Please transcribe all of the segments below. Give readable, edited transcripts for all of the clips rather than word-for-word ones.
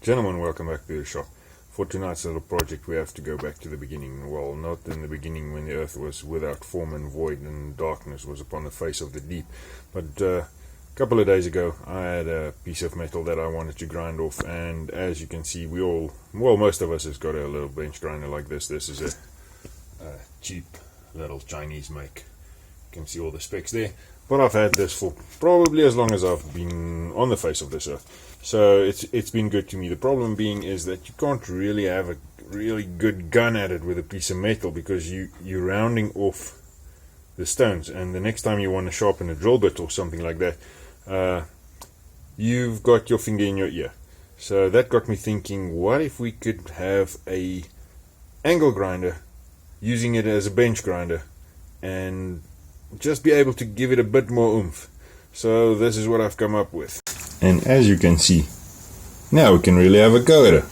Gentlemen, welcome back to the shop. For tonight's little project we have to go back to the beginning. Well, not in the beginning when the earth was without form and void and darkness was upon the face of the deep, but a couple of days ago I had a piece of metal that I wanted to grind off, and as you can see most of us has got a little bench grinder like this. This is a cheap little Chinese make. You can see all the specs there, but I've had this for probably as long as I've been on the face of this earth. So it's been good to me. The problem is that you can't really have a really good gun at it with a piece of metal, because you're rounding off the stones, and the next time you want to sharpen a drill bit or something like that, you've got your finger in your ear. So that got me thinking, what if we could have a angle grinder, using it as a bench grinder, and just be able to give it a bit more oomph. So this is what I've come up with. And as you can see, now we can really have a go at it.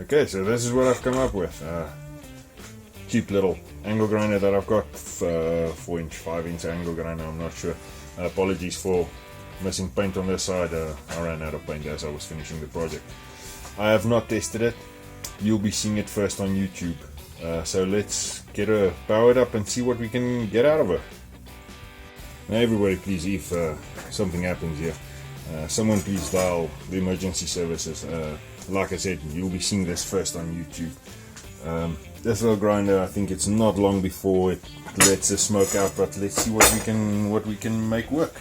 Okay, so this is what I've come up with. Cheap little angle grinder that I've got, 4-inch, 5-inch angle grinder, I'm not sure. Apologies for missing paint on this side. I ran out of paint as I was finishing the project. I have not tested it. You'll be seeing it first on YouTube. So let's get her powered up and see what we can get out of her. Now everybody, please, if something happens here, someone please dial the emergency services. Like I said, you'll be seeing this first on YouTube. This little grinder, I think it's not long before it lets the smoke out, but let's see what we can make work.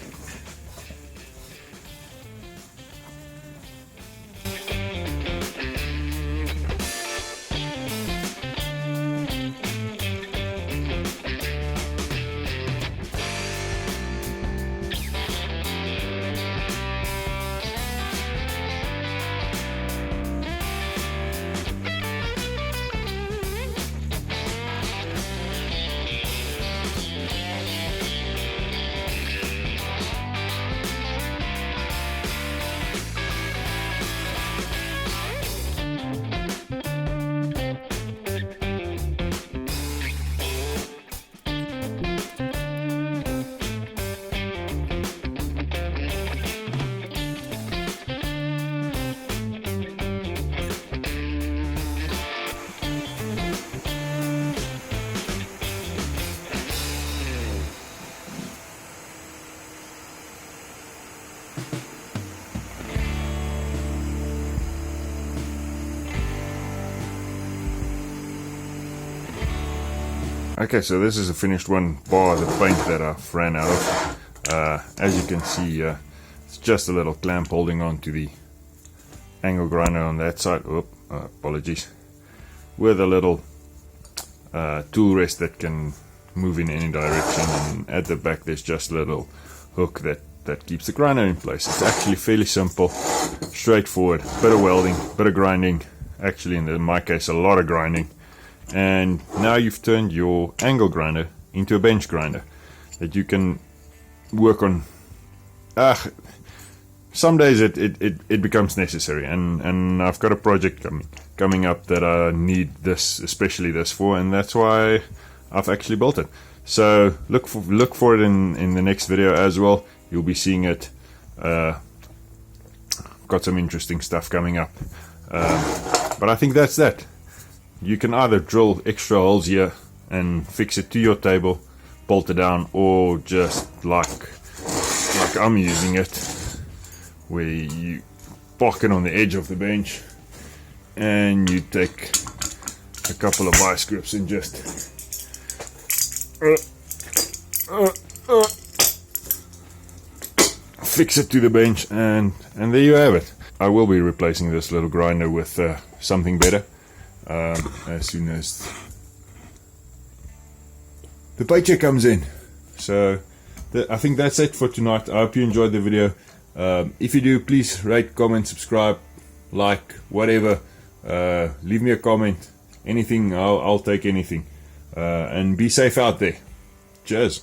Okay, so this is a finished one, bar the paint that I've ran out of. As you can see, it's just a little clamp holding on to the angle grinder on that side. Apologies. With a little tool rest that can move in any direction, and at the back there's just a little hook that keeps the grinder in place. It's actually fairly simple, straightforward, bit of welding, bit of grinding, actually in my case a lot of grinding. And now you've turned your angle grinder into a bench grinder that you can work on. Some days it becomes necessary, and I've got a project coming up that I need this, especially this for, and that's why I've actually built it. So look for it in the next video as well. You'll be seeing it. Got some interesting stuff coming up, but I think that's that. You can either drill extra holes here and fix it to your table, bolt it down, or just like I'm using it, where you park it on the edge of the bench and you take a couple of vice grips and just fix it to the bench, and there you have it. I will be replacing this little grinder with something better as soon as the paycheck comes in. So I think that's it for tonight. I hope you enjoyed the video. If you do, please rate, comment, subscribe, like, whatever. Leave me a comment, anything. I'll take anything. And be safe out there. Cheers.